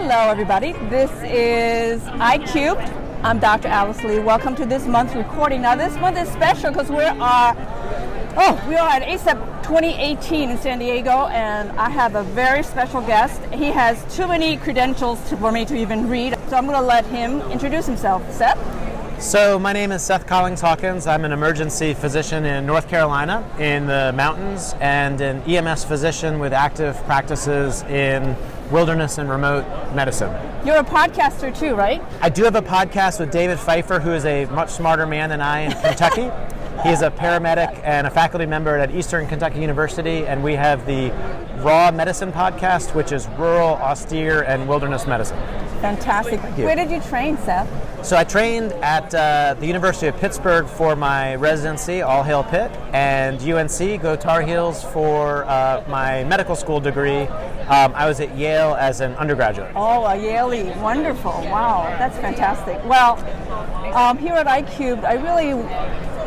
Hello, everybody. This is iCubed. I'm Dr. Alice Lee. Welcome to this month's recording. Now, this month is special because we are at ACEP 2018 in San Diego, and I have a very special guest. He has too many credentials for me to even read, so I'm going to let him introduce himself. Seth? So my name is Seth Collings Hawkins. I'm an emergency physician in North Carolina in the mountains and an EMS physician with active practices in wilderness and remote medicine. You're a podcaster too, right? I do have a podcast with David Pfeiffer, who is a much smarter man than I in Kentucky. He is a paramedic and a faculty member at Eastern Kentucky University, and we have the Raw Medicine podcast, which is rural, austere, and wilderness medicine. Fantastic. Where did you train, Seth? So I trained at the University of Pittsburgh for my residency, All Hail Pitt, and UNC, Go Tar Heels, for my medical school degree. I was at Yale as an undergraduate. Oh, a Yaley. Wonderful. Wow, that's fantastic. Well, here at iCubed,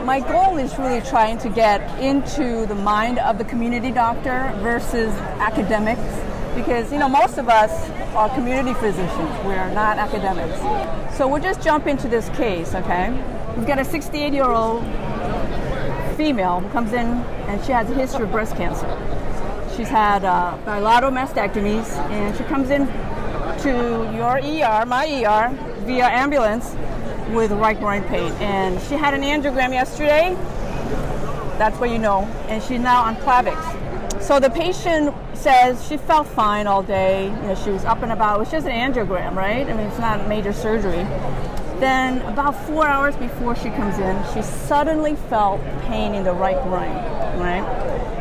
my goal is really trying to get into the mind of the community doctor versus academics, because most of us are community physicians. We're not academics. So we'll just jump into this case, okay? We've got a 68-year-old female who comes in and she has a history of breast cancer. She's had bilateral mastectomies, and she comes in to your ER, my ER, via ambulance with right groin pain. And she had an angiogram yesterday. That's what you know. And she's now on Plavix. So the patient says she felt fine all day. She was up and about. It was just an angiogram, right? I mean, it's not major surgery. Then about 4 hours before she comes in, she suddenly felt pain in the right groin, right?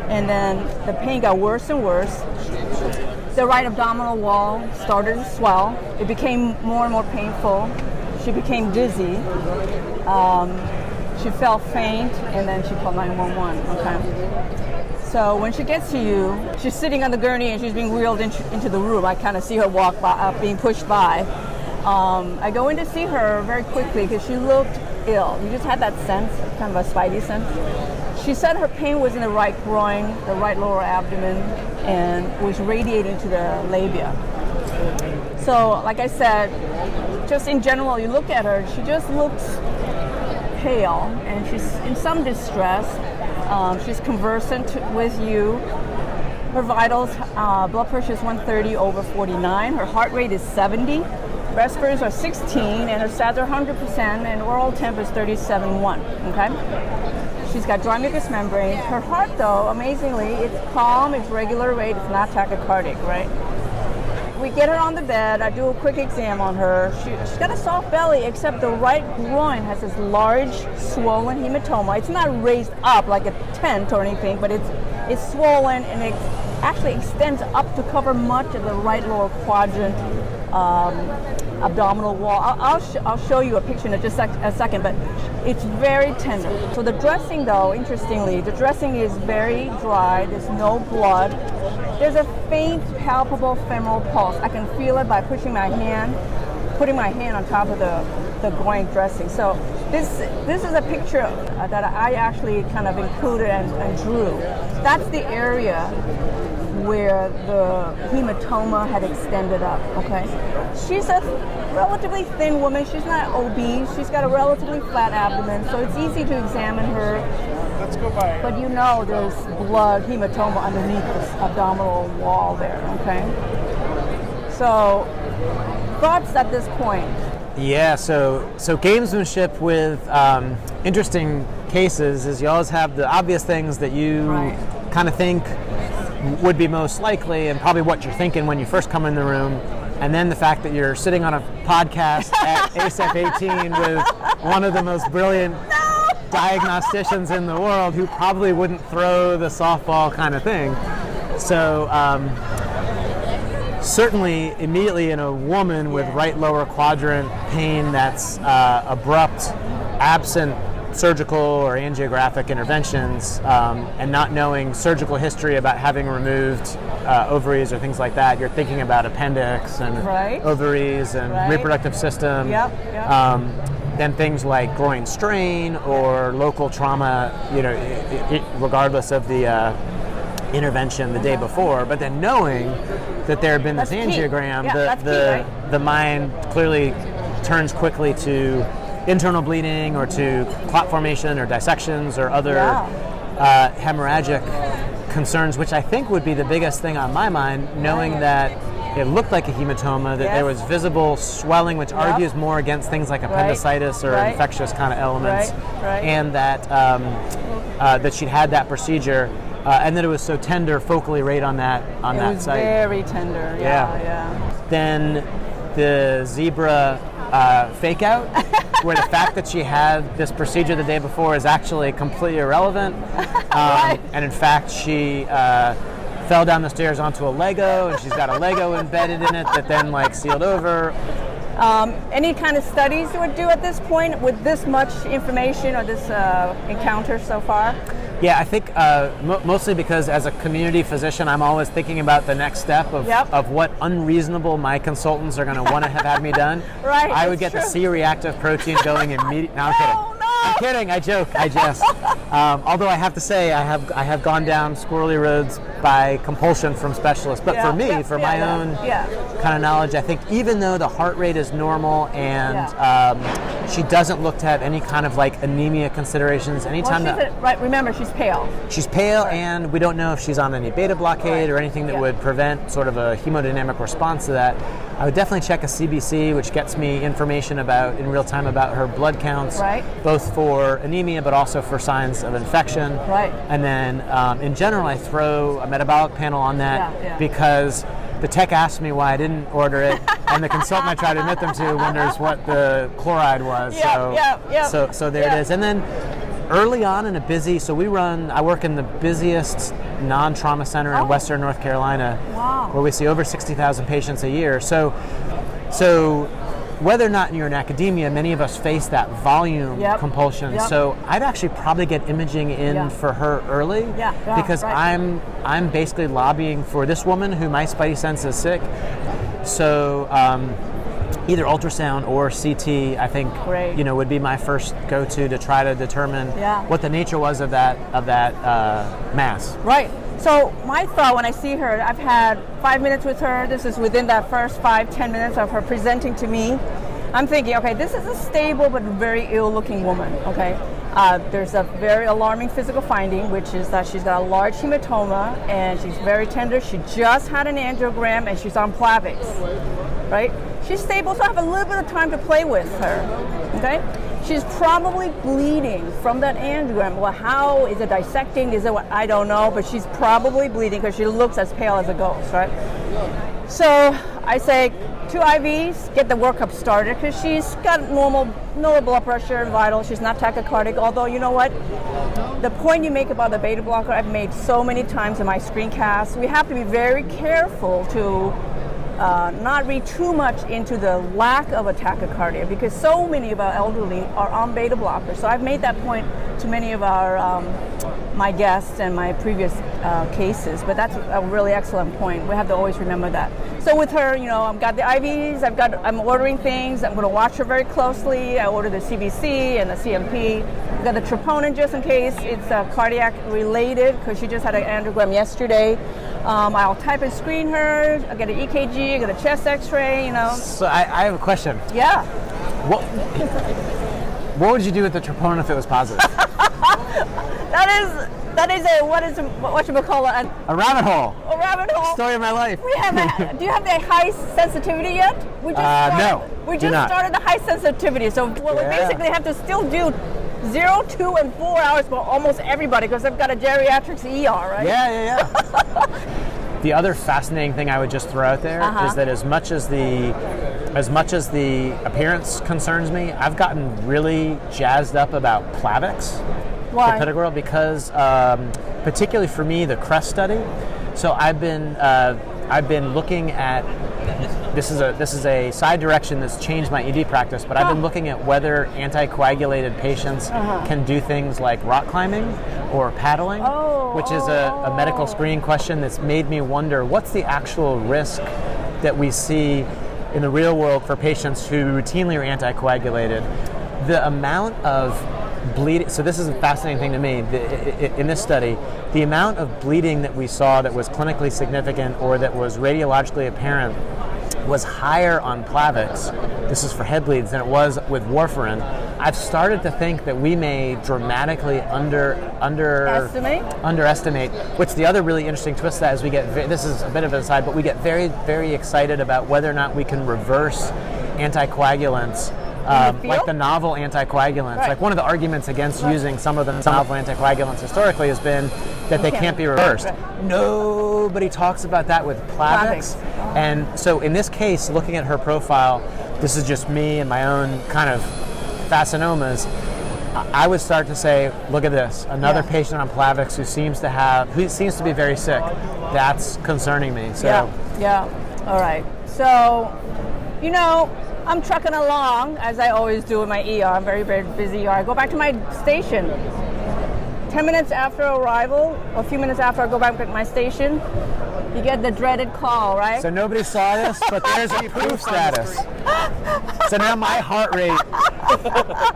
And then the pain got worse and worse. The right abdominal wall started to swell. It became more and more painful. She became dizzy. She felt faint, and then she called 911, okay? So when she gets to you, she's sitting on the gurney and she's being wheeled into the room. I kind of see her walk by, being pushed by. I go in to see her very quickly because she looked ill. You just had that sense, kind of a spidey sense. She said her pain was in the right groin, the right lower abdomen, and was radiating to the labia. So, like I said, just in general, you look at her, she just looks pale, and she's in some distress. She's conversant with you. Her vitals, blood pressure is 130/49. Her heart rate is 70. Respiratories are 16, and her SATs are 100%, and oral temp is 37.1, okay? She's got dry mucous membranes. Her heart, though, amazingly, it's calm, it's regular rate, it's not tachycardic, right? We get her on the bed. I do a quick exam on her. She's got a soft belly, except the right groin has this large, swollen hematoma. It's not raised up like a tent or anything, but it's swollen, and it actually extends up to cover much of the right lower quadrant abdominal wall. I'll show you a picture in just a second, but it's very tender. So the dressing, though, interestingly, the dressing is very dry. There's no blood. There's a faint, palpable femoral pulse. I can feel it by putting my hand on top of the groin dressing. So this is a picture that I actually kind of included and drew. That's the area where the hematoma had extended up, okay? She's a relatively thin woman. She's not obese. She's got a relatively flat abdomen, so it's easy to examine her. Let's go by. But there's blood, hematoma underneath this abdominal wall there, okay? So, thoughts at this point? Yeah, so gamesmanship with interesting cases is you always have the obvious things that you kind of think would be most likely, and probably what you're thinking when you first come in the room, and then the fact that you're sitting on a podcast at ACEP 18 with one of the most brilliant diagnosticians in the world who probably wouldn't throw the softball kind of thing. So certainly immediately in a woman with right lower quadrant pain that's abrupt, absent surgical or angiographic interventions, and not knowing surgical history about having removed ovaries or things like that, you're thinking about appendix and ovaries and reproductive system. Then things like groin strain or local trauma, regardless of the intervention the day before, but then knowing that there had been this That's key. angiogram, Yeah, that's key, right? the mind clearly turns quickly to internal bleeding or to clot formation or dissections or other hemorrhagic concerns, which I think would be the biggest thing on my mind, knowing that it looked like a hematoma, that there was visible swelling, which argues more against things like appendicitis or infectious kind of elements, and that that she'd had that procedure, and that it was so tender focally right on that site. Very tender. Yeah. Then the zebra fake out, where the fact that she had this procedure the day before is actually completely irrelevant, and in fact she fell down the stairs onto a Lego, and she's got a Lego embedded in it that then sealed over. Any kind of studies you would do at this point with this much information or this encounter so far? Yeah, I think mostly because as a community physician, I'm always thinking about the next step of what unreasonable my consultants are going to want to have had me done. I would get the C-reactive protein going immediately. No, I'm kidding. I'm kidding. I joke. I jest. Although I have to say, I have gone down squirrely roads by compulsion from specialists. But for me, for my own kind of knowledge, I think even though the heart rate is normal and she doesn't look to have any kind of anemia considerations, anytime remember, she's pale. She's pale, and we don't know if she's on any beta blockade or anything that would prevent sort of a hemodynamic response to that. I would definitely check a CBC, which gets me information in real time about her blood counts, both for anemia but also for signs of infection. And then in general, I throw a metabolic panel on that because the tech asked me why I didn't order it, and the consultant I tried to admit them to wonders what the chloride was. So there it is. And then early on in a busy, I work in the busiest non-trauma center in Western North Carolina, where we see over 60,000 patients a year. So whether or not you're in academia, many of us face that volume compulsion. So I'd actually probably get imaging in for her early, because I'm basically lobbying for this woman who my spidey sense is sick. So either ultrasound or CT, I think, would be my first go-to to try to determine what the nature was of that mass. So my thought when I see her, I've had 5 minutes with her. This is within that first 5-10 minutes of her presenting to me. I'm thinking, okay, this is a stable but very ill-looking woman. There's a very alarming physical finding, which is that she's got a large hematoma and she's very tender. She just had an angiogram and she's on Plavix. She's stable, so I have a little bit of time to play with her. She's probably bleeding from that angiogram. Well, how is it dissecting? Is it what? I don't know, but she's probably bleeding because she looks as pale as a ghost, So I say 2 IVs, get the workup started, because she's got normal blood pressure and vital. She's not tachycardic, although you know what? The point you make about the beta blocker, I've made so many times in my screencasts. We have to be very careful to not read too much into the lack of a tachycardia, because so many of our elderly are on beta blockers. So I've made that point to many of our my guests and my previous cases, but that's a really excellent point. We have to always remember that. So with her, I've got the IVs, I'm ordering things. I'm going to watch her very closely. I ordered the CBC and the CMP. I've got the troponin just in case it's cardiac related, because she just had an angiogram yesterday. I'll type and screen her. I'll get an EKG, I'll get a chest X-ray. So I have a question. Yeah. What would you do with the troponin if it was positive? That is what you call it? A rabbit hole. A rabbit hole. Story of my life. Do you have the high sensitivity yet? No. We just started the high sensitivity, so we basically have to still do 0, 2, and 4 hours for almost everybody, because I've got a geriatrics ER, right? Yeah. The other fascinating thing I would just throw out there is that as much as the appearance concerns me, I've gotten really jazzed up about Plavix. Why? Clopidogrel, because particularly for me, the CREST study. So I've been looking at this is a side direction that's changed my ED practice, but I've been looking at whether anticoagulated patients can do things like rock climbing or paddling, which is a medical screening question that's made me wonder what's the actual risk that we see in the real world for patients who routinely are anticoagulated. The amount of bleeding. So this is a fascinating thing to me. In this study, the amount of bleeding that we saw that was clinically significant or that was radiologically apparent was higher on Plavix, this is for head bleeds, than it was with warfarin. I've started to think that we may dramatically underestimate, which the other really interesting twist to that is this is a bit of an aside, but we get very, very excited about whether or not we can reverse anticoagulants, like the novel anticoagulants. Right. Like one of the arguments against using some of the novel anticoagulants historically has been that they can't be reversed. Right. Nobody talks about that with Plavix. And so in this case, looking at her profile, this is just me and my own kind of fascinomas, I would start to say, look at this, another patient on Plavix who seems to be very sick. That's concerning me. So yeah. All right. So, I'm trucking along, as I always do in my ER. I'm very, very busy ER. I go back to my station. 10 minutes after arrival, or a few minutes after I go back to my station, you get the dreaded call, right? So nobody saw this, but there's a poof status. So now my heart rate,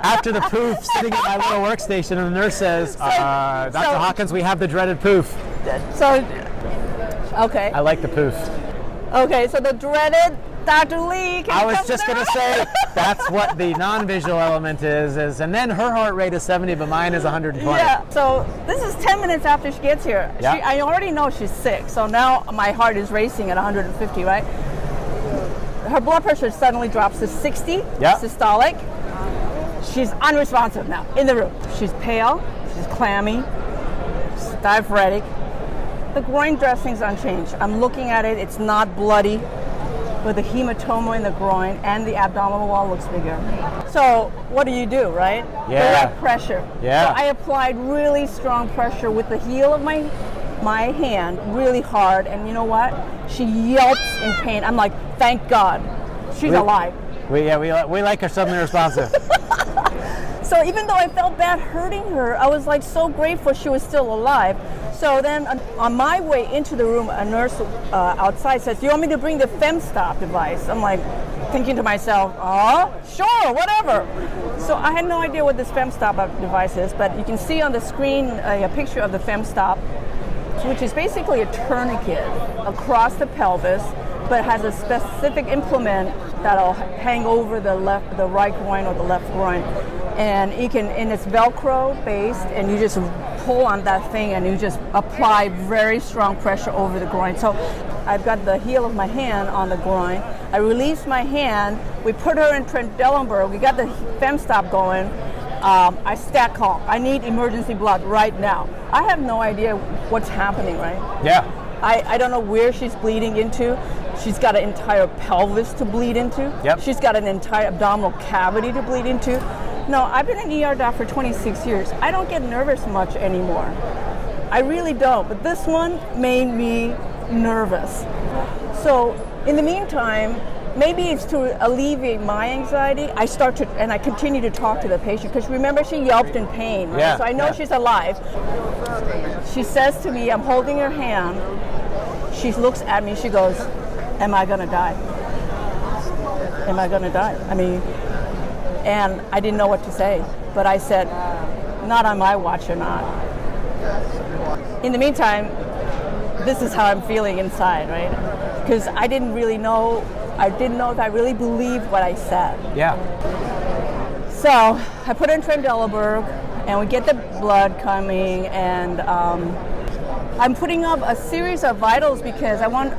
after the poof, sitting at my little workstation, and the nurse says, Dr. Hawkins, we have the dreaded poof. So, okay. I like the poof. Okay, so the dreaded Dr. Lee. I was just going to say, that's what the non-visual element is, and then her heart rate is 70, but mine is 120. Yeah, so this is 10 minutes after she gets here. Yeah. I already know she's sick, so now my heart is racing at 150, right? Her blood pressure suddenly drops to 60, systolic. She's unresponsive now, in the room. She's pale, she's clammy, she's diaphoretic. The groin dressing's unchanged. I'm looking at it, it's not bloody, but the hematoma in the groin and the abdominal wall looks bigger. So what do you do, right? Yeah. Direct pressure. Yeah. So I applied really strong pressure with the heel of my hand really hard, and you know what? She yelps in pain. I'm like, thank God, she's alive. We like her suddenly responsive. So even though I felt bad hurting her, I was like so grateful she was still alive. So then on my way into the room, a nurse outside says, do you want me to bring the FemStop device? I'm like thinking to myself, sure, whatever. So I had no idea what this FemStop device is, but you can see on the screen a picture of the FemStop, which is basically a tourniquet across the pelvis, but has a specific implement that'll hang over the right groin or the left groin. And it's Velcro based, and you just pull on that thing and you just apply very strong pressure over the groin. So I've got the heel of my hand on the groin. I release my hand. We put her in Trendelenburg. We got the FemStop going. I stat call. I need emergency blood right now. I have no idea what's happening, right? Yeah. I don't know where she's bleeding into. She's got an entire pelvis to bleed into. Yep. She's got an entire abdominal cavity to bleed into. No, I've been an ER doc for 26 years. I don't get nervous much anymore. I really don't. But this one made me nervous. So in the meantime, maybe it's to alleviate my anxiety, I continue to talk to the patient, because remember, she yelped in pain, right? Yeah, So I know she's alive. She says to me, I'm holding her hand. She looks at me, she goes, am I gonna die? Am I gonna die? And I didn't know what to say, but I said, not on my watch, you're not. In the meantime, this is how I'm feeling inside, right? Because I didn't know if I really believed what I said. Yeah. So I put her in Trendelenburg, and we get the blood coming, and I'm putting up a series of vitals because I want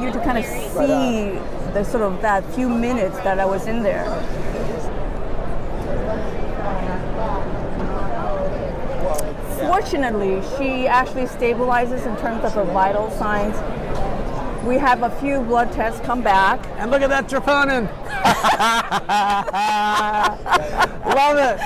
you to kind of see the sort of that few minutes that I was in there. Fortunately, she actually stabilizes in terms of her vital signs. We have a few blood tests come back. And look at that troponin. Love it.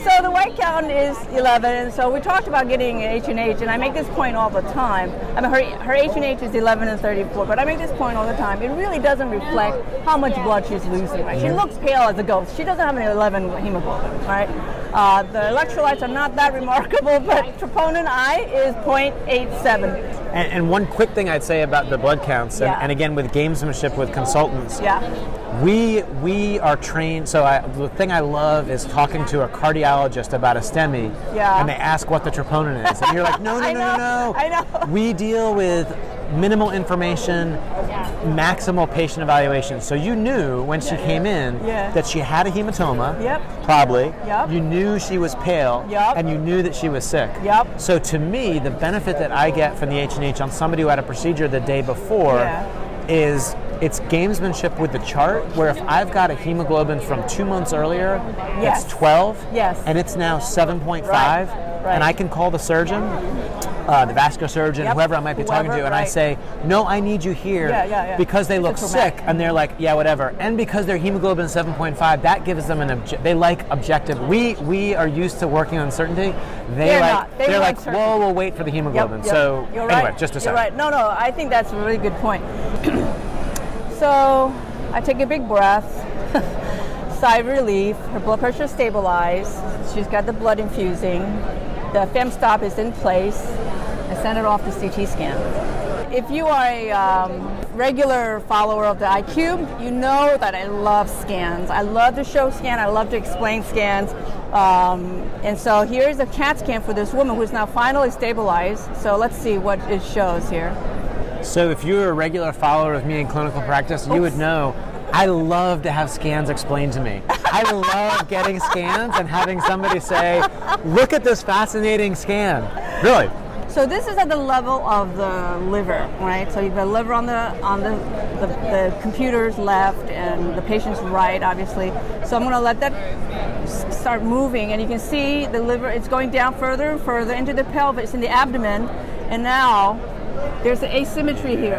So the white count is 11. So we talked about getting H&H, and I make this point all the time. Her H&H is 11 and 34, but I make this point all the time. It really doesn't reflect how much blood she's losing, right? She looks pale as a ghost. She doesn't have an 11 hemoglobin, right? The electrolytes are not that remarkable, but troponin I is 0.87. And one quick thing I'd say about the blood counts, and again with gamesmanship with consultants, we are trained. So the thing I love is talking to a cardiologist about a STEMI, and they ask what the troponin is, and you're like, no. I know. We deal with minimal information, maximal patient evaluation. So you knew when she came in that she had a hematoma, probably. You knew she was pale, and you knew that she was sick. So to me, the benefit that I get from the H&H on somebody who had a procedure the day before is it's gamesmanship with the chart, where if I've got a hemoglobin from 2 months earlier, it's 12, and it's now 7.5, and I can call the surgeon, the vascular surgeon, whoever I might be talking to, and I say, no, I need you here because they look sick, and they're like, yeah, whatever. And because their hemoglobin is 7.5, that gives them they like objective. We are used to working on certainty. They're like, whoa, we'll wait for the hemoglobin. So anyway, just a second. You're right. No, I think that's a really good point. So I take a big breath, sigh of relief. Her blood pressure stabilized. She's got the blood infusing. The femstop is in place. I send it off to CT scan. If you are a regular follower of the iCubed, you know that I love scans. I love to show scan. I love to explain scans. And so here's a CAT scan for this woman who's now finally stabilized. So let's see what it shows here. So if you're a regular follower of me in clinical practice, you would know I love to have scans explained to me. I love getting scans and having somebody say, look at this fascinating scan. Really. So this is at the level of the liver, right? So you've got liver on the computer's left and the patient's right, obviously. So I'm going to let that start moving, and you can see the liver, it's going down further and further into the pelvis, in the abdomen, and now there's an asymmetry here,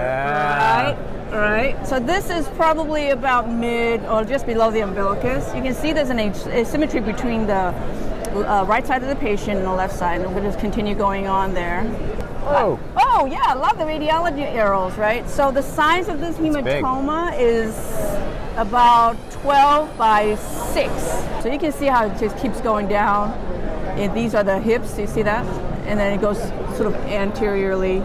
all right? So this is probably about mid or just below the umbilicus. You can see there's an asymmetry between the right side of the patient and the left side, and we'll just continue going on there. Oh yeah, I love the radiology arrows, right? So the size of this hematoma is about 12 by 6. So you can see how it just keeps going down. And these are the hips, you see that? And then it goes sort of anteriorly.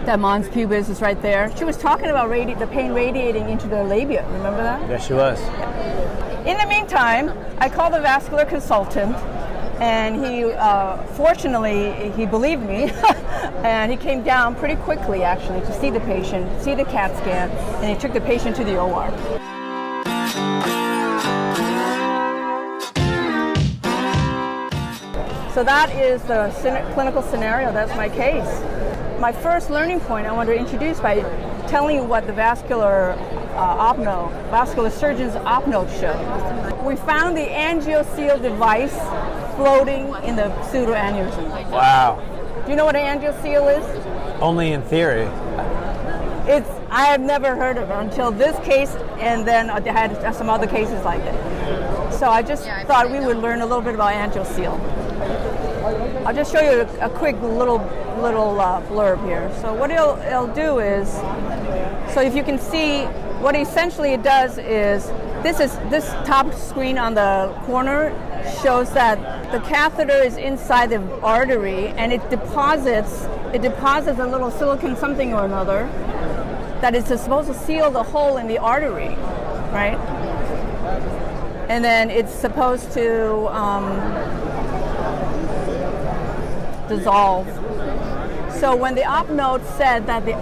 That mons pubis is right there. She was talking about the pain radiating into the labia. Remember that? Yes, she was. In the meantime, I called the vascular consultant, and he, fortunately, he believed me, and he came down pretty quickly, actually, to see the patient, see the CAT scan, and he took the patient to the OR. So that is the clinical scenario. That's my case. My first learning point I want to introduce by telling you what the vascular surgeon's op note showed. We found the Angioseal device floating in the pseudoaneurysm. Wow. Do you know what an Angioseal is? Only in theory. I had never heard of it until this case, and then I had some other cases like it. So I just thought we would learn a little bit about Angioseal. I'll just show you a quick little blurb here. So what it'll do is, so if you can see, what essentially it does is, this top screen on the corner shows that the catheter is inside the artery, and it deposits a little silicone something or another that is supposed to seal the hole in the artery, right? And then it's supposed to dissolve. So when the op note said that the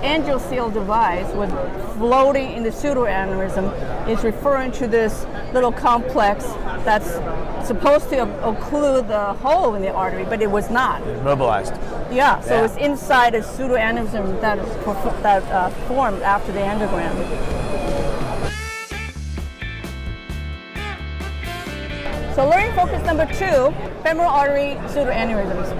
Angioseal device was floating in the pseudoaneurysm, it's referring to this little complex that's supposed to occlude the hole in the artery, but it was not. Mobilized. Yeah, so it's inside a pseudoaneurysm that formed after the angiogram. So learning focus number 2, femoral artery pseudoaneurysms.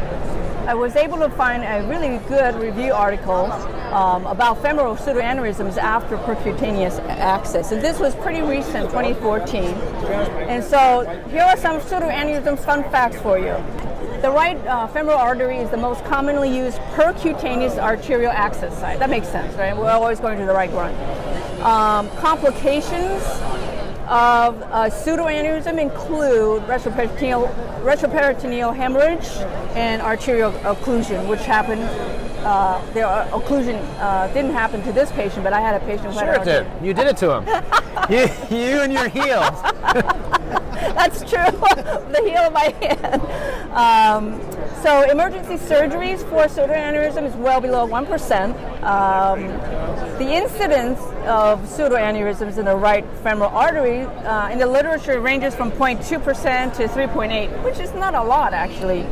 I was able to find a really good review article about femoral pseudoaneurysms after percutaneous access. And this was pretty recent, 2014. And so here are some pseudoaneurysm fun facts for you. The right femoral artery is the most commonly used percutaneous arterial access site. That makes sense, right? We're always going to the right one. Complications of pseudoaneurysm include retroperitoneal hemorrhage and arterial occlusion, which happened. The occlusion didn't happen to this patient, but I had a patient who had Sure it did. You did it to him. you and your heels. That's true. The heel of my hand. So emergency surgeries for pseudoaneurysm is well below 1%. The incidence of pseudoaneurysms in the right femoral artery in the literature ranges from 0.2% to 3.8%, which is not a lot actually.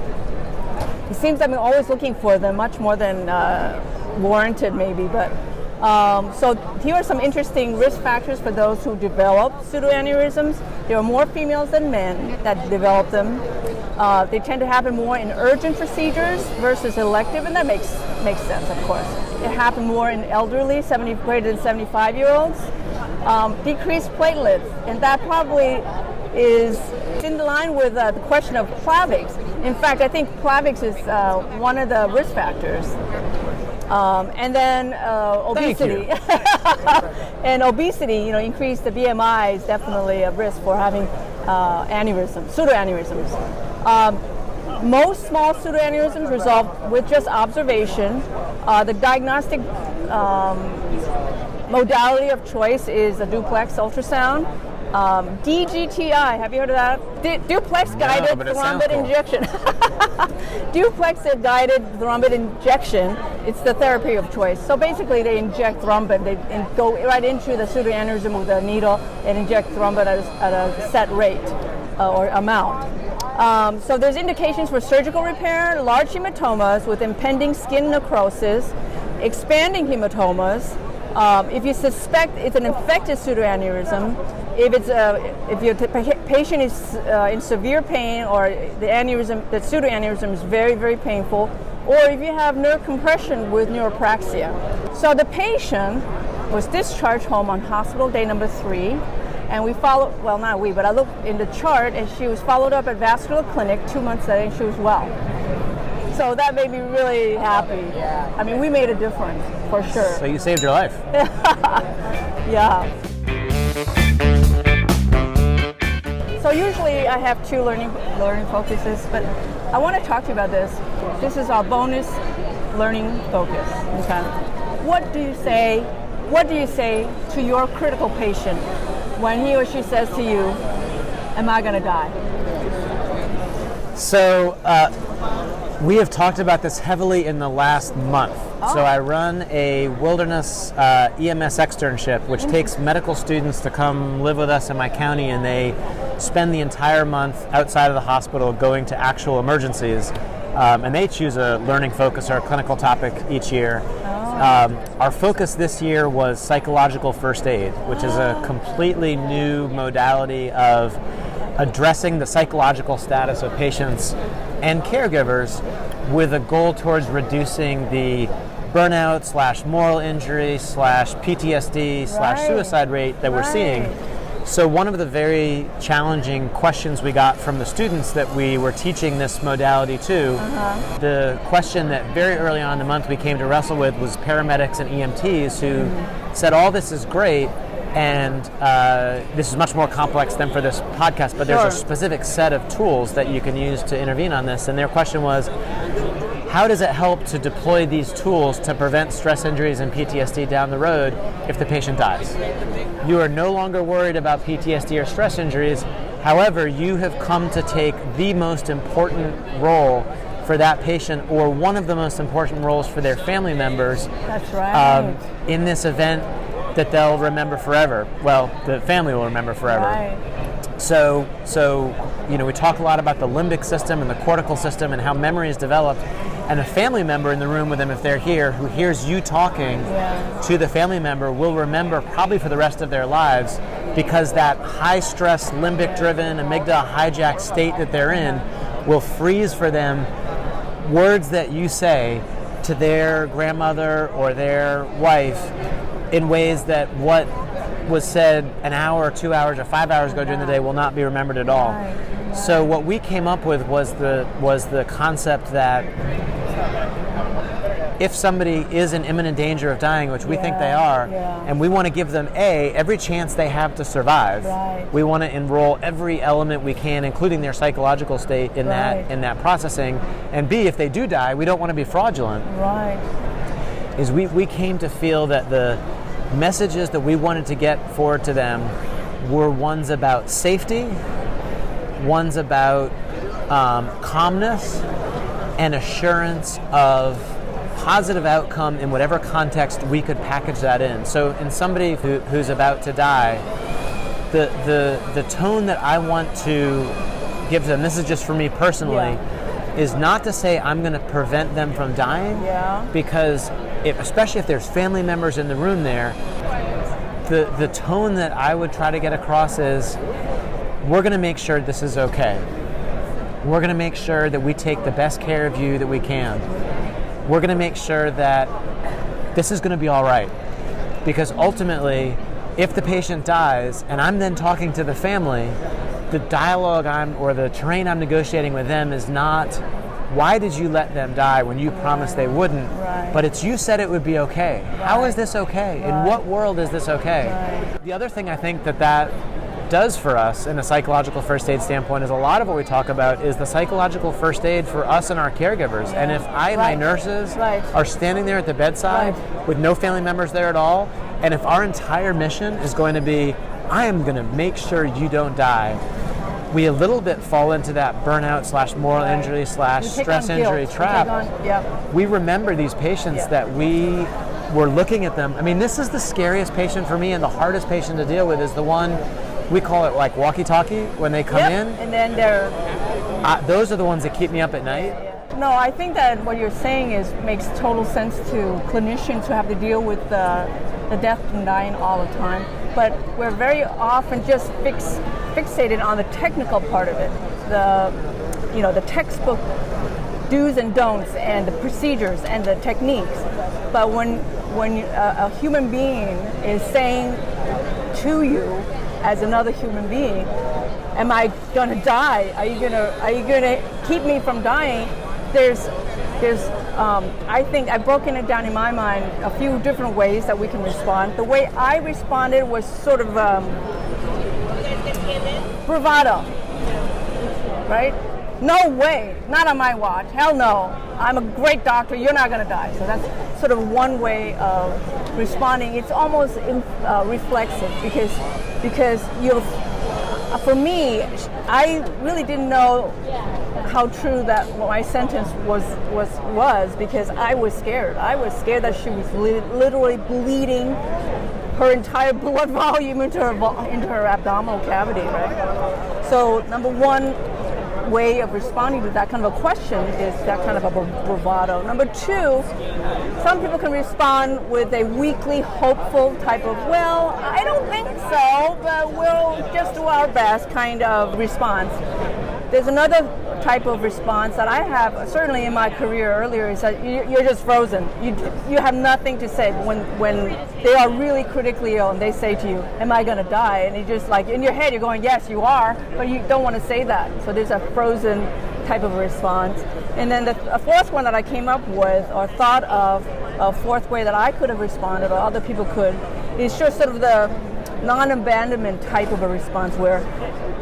It seems I'm always looking for them, much more than warranted maybe, but so here are some interesting risk factors for those who develop pseudoaneurysms. There are more females than men that develop them. They tend to happen more in urgent procedures versus elective, and that makes sense, of course. It happens more in elderly, greater than 75-year-olds. Decreased platelets, and that probably is in line with the question of Plavix. In fact, I think Plavix is one of the risk factors. And then obesity. And obesity, increase the BMI is definitely a risk for having pseudoaneurysms. Most small pseudoaneurysms resolve with just observation. The diagnostic modality of choice is a duplex ultrasound. DGTI, have you heard of that? Duplex guided thrombin injection. Duplex guided thrombin injection, it's the therapy of choice. So basically they inject thrombin, they go right into the pseudoaneurysm with a needle and inject thrombin at a set rate or amount. So there's indications for surgical repair, large hematomas with impending skin necrosis, expanding hematomas. If you suspect it's an infected pseudoaneurysm, if your patient is in severe pain or the pseudoaneurysm is very, very painful, or if you have nerve compression with neuropraxia. So the patient was discharged home on hospital day number 3, and we followed, well, not we, but I looked in the chart, and she was followed up at vascular clinic 2 months later, and she was well. So that made me really happy. I mean, we made a difference, for sure. So you saved your life. Yeah. So usually I have 2 learning focuses, but I want to talk to you about this. This is our bonus learning focus. Okay. What do you say to your critical patient when he or she says to you, "Am I going to die?" So we have talked about this heavily in the last month. Oh. So I run a wilderness EMS externship, which takes medical students to come live with us in my county, and they spend the entire month outside of the hospital going to actual emergencies. And they choose a learning focus or a clinical topic each year. Oh. Our focus this year was psychological first aid, which is a completely new modality of addressing the psychological status of patients and caregivers with a goal towards reducing the burnout / moral injury / PTSD / suicide rate that we're seeing. So one of the very challenging questions we got from the students that we were teaching this modality to, the question that very early on in the month we came to wrestle with was paramedics and EMTs who said, all this is great, and this is much more complex than for this podcast, but there's a specific set of tools that you can use to intervene on this. And their question was, how does it help to deploy these tools to prevent stress injuries and PTSD down the road if the patient dies? You are no longer worried about PTSD or stress injuries. However, you have come to take the most important role for that patient, or one of the most important roles for their family members. That's right. In this event that they'll remember forever. Well, the family will remember forever. Right. So we talk a lot about the limbic system and the cortical system and how memory is developed. And a family member in the room with them, if they're here, who hears you talking to the family member, will remember probably for the rest of their lives, because that high-stress, limbic-driven, amygdala-hijacked state that they're in will freeze for them words that you say to their grandmother or their wife in ways that what was said an hour or 2 hours or 5 hours ago during the day will not be remembered at all. So what we came up with was the concept that if somebody is in imminent danger of dying, which we think they are, and we want to give them every chance they have to survive. Right. We want to enroll every element we can, including their psychological state, in that processing. And B, if they do die, we don't want to be fraudulent. Right. Is we came to feel that the messages that we wanted to get forward to them were ones about safety, ones about calmness, and assurance of positive outcome in whatever context we could package that in. So in somebody who's about to die, the tone that I want to give them, this is just for me personally, is not to say I'm going to prevent them from dying, because especially if there's family members in the room there, the tone that I would try to get across is, we're going to make sure this is okay. We're going to make sure that we take the best care of you that we can. We're going to make sure that this is going to be all right. Because ultimately, if the patient dies and I'm then talking to the family, the dialogue or the terrain I'm negotiating with them is not, why did you let them die when you promised they wouldn't? Right. But it's, you said it would be okay. Right. How is this okay? Right. In what world is this okay? Right. The other thing I think that does for us in a psychological first aid standpoint is a lot of what we talk about is the psychological first aid for us and our caregivers. And if my nurses are standing there at the bedside with no family members there at all, and if our entire mission is going to be, I am going to make sure you don't die, we a little bit fall into that burnout / moral injury / stress injury trap. We remember these patients that we were looking at them. I mean, this is the scariest patient for me, and the hardest patient to deal with is the one, we call it like walkie-talkie, when they come in. And then they're... those are the ones that keep me up at night. No, I think that what you're saying makes total sense to clinicians who have to deal with the death and dying all the time. But we're very often just fixated on the technical part of it, the textbook do's and don'ts and the procedures and the techniques. But when a human being is saying to you as another human being, am I going to die? Are you going to keep me from dying? I think I've broken it down in my mind a few different ways that we can respond. The way I responded was sort of bravado, right? No way, not on my watch, hell no. I'm a great doctor, you're not gonna die. So that's sort of one way of responding. It's almost reflexive because for me, I really didn't know how true that my sentence was because I was scared. I was scared that she was literally bleeding her entire blood volume into her abdominal cavity, right? So number one way of responding to that kind of a question is that kind of a bravado. Number two, some people can respond with a weakly hopeful type of, well, I don't think so, but we'll just do our best kind of response. There's another type of response that I have, certainly in my career earlier, is that you're just frozen. You have nothing to say when they are really critically ill and they say to you, am I going to die? And you just like, in your head, you're going, yes, you are, but you don't want to say that. So there's a frozen type of response. And then a fourth one that I came up with or thought of, a fourth way that I could have responded or other people could, is just sort of the non-abandonment type of a response where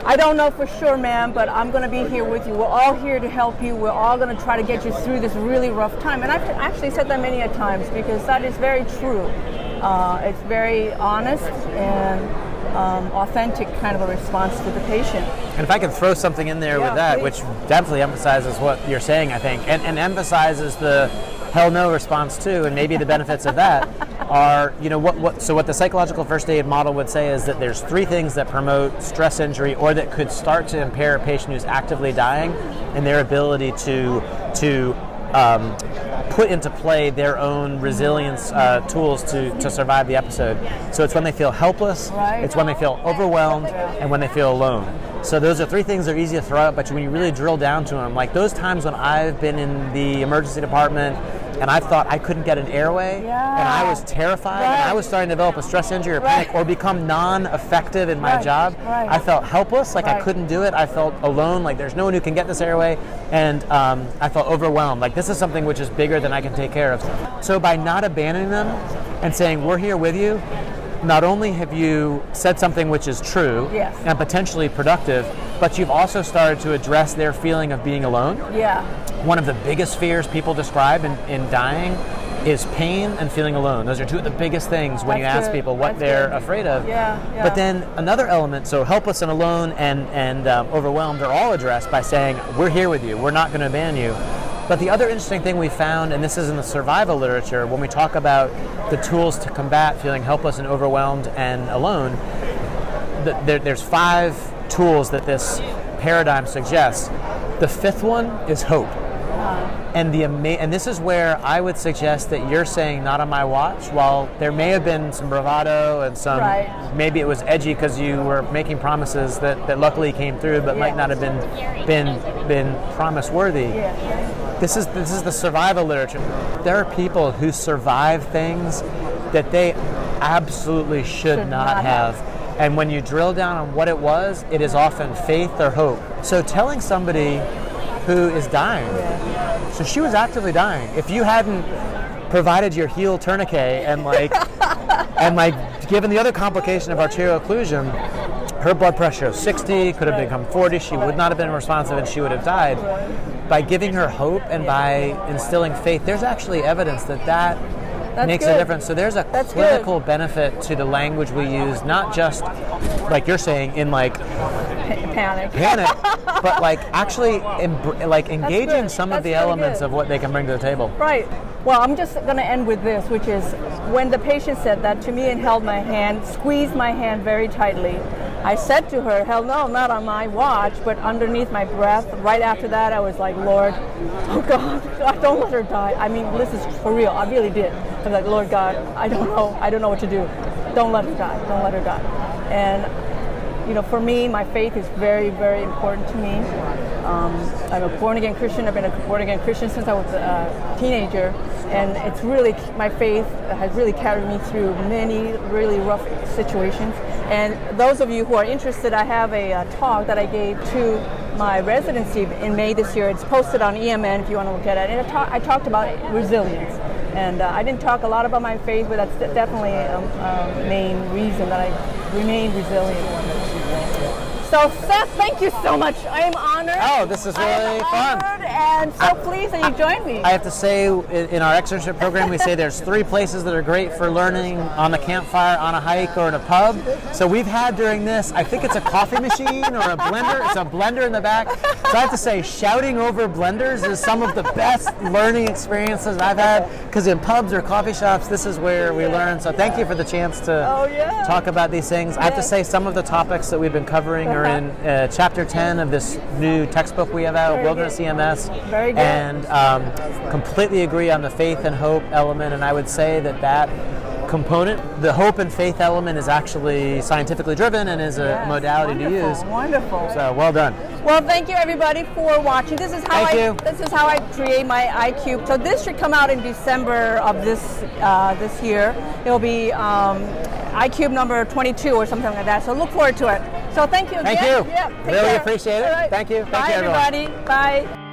I don't know for sure, ma'am, but I'm going to be here with you. We're all here to help you. We're all going to try to get you through this really rough time. And I've actually said that many a times because that is very true. It's very honest and authentic kind of a response to the patient. And if I can throw something in there with that, please. which definitely emphasizes what you're saying, I think, and emphasizes the hell no response too, and maybe the benefits of that are, what the psychological first aid model would say is that there's three things that promote stress injury or that could start to impair a patient who's actively dying and their ability to put into play their own resilience tools to survive the episode. So it's when they feel helpless, it's when they feel overwhelmed, and when they feel alone. So those are three things that are easy to throw out, but when you really drill down to them, like those times when I've been in the emergency department and I thought I couldn't get an airway, and I was terrified, and I was starting to develop a stress injury or panic or become non-effective in my job. I felt helpless, like I couldn't do it. I felt alone, like there's no one who can get this airway, and I felt overwhelmed, like this is something which is bigger than I can take care of. So by not abandoning them and saying, we're here with you, not only have you said something which is true and potentially productive, but you've also started to address their feeling of being alone. One of the biggest fears people describe in dying is pain and feeling alone. Those are two of the biggest things when you ask people what they're afraid of. But then another element, so helpless and alone and overwhelmed are all addressed by saying, we're here with you, we're not going to abandon you. But the other interesting thing we found, and this is in the survival literature, when we talk about the tools to combat feeling helpless and overwhelmed and alone, there's 5 tools that this paradigm suggests. The 5th one is hope. And this is where I would suggest that you're saying not on my watch, while there may have been some bravado and some, maybe it was edgy because you were making promises that luckily came through but might not have been promise worthy. This is the survival literature. There are people who survive things that they absolutely should not have. And when you drill down on what it was, it is often faith or hope. So telling somebody who is dying, so she was actively dying. If you hadn't provided your heel tourniquet and given the other complication of arterial occlusion, her blood pressure of 60 could have become 40. She would not have been responsive and she would have died. By giving her hope and by instilling faith, there's actually evidence that makes a difference. So there's a clinical benefit to the language we use, not just like you're saying in like panic, but like actually engaging some of the elements of what they can bring to the table. Right. Well, I'm just going to end with this, which is when the patient said that to me and held my hand, squeezed my hand very tightly, I said to her, hell no, not on my watch, but underneath my breath. Right after that, I was like, Lord, oh God, don't let her die. I mean, this is for real. I really did. I was like, Lord God, I don't know what to do. Don't let her die. Don't let her die. And for me, my faith is very, very important to me. I'm a born-again Christian. I've been a born-again Christian since I was a teenager. And it's really, my faith has really carried me through many really rough situations. And those of you who are interested, I have a talk that I gave to my residency in May this year. It's posted on EMN if you want to look at it. And I talked about resilience. And I didn't talk a lot about my faith, but that's definitely a main reason that I remain resilient. So Seth, thank you so much. I am honored. Oh, this is really fun. And so pleased that you joined me. I have to say, in our externship program, we say there's 3 places that are great for learning: on the campfire, on a hike, or in a pub. So we've had during this, I think it's a coffee machine or a blender. It's a blender in the back. So I have to say, shouting over blenders is some of the best learning experiences I've had, because in pubs or coffee shops, this is where we learn. So thank you for the chance to talk about these things. I have to say, some of the topics that we've been covering are in chapter 10 of this new textbook we have out, Wilderness EMS. Very good. And completely agree on the faith and hope element, and I would say that component, the hope and faith element, is actually scientifically driven and is a modality to use. Wonderful. So well done. Well, thank you everybody for watching. This is how I create my iCubed. So this should come out in December of this year. It'll be iCubed number 22 or something like that. So look forward to it. So thank you again. Thank you. Yeah, really appreciate it. Right. Thank you. Bye, Thank you, everyone. everybody. Bye.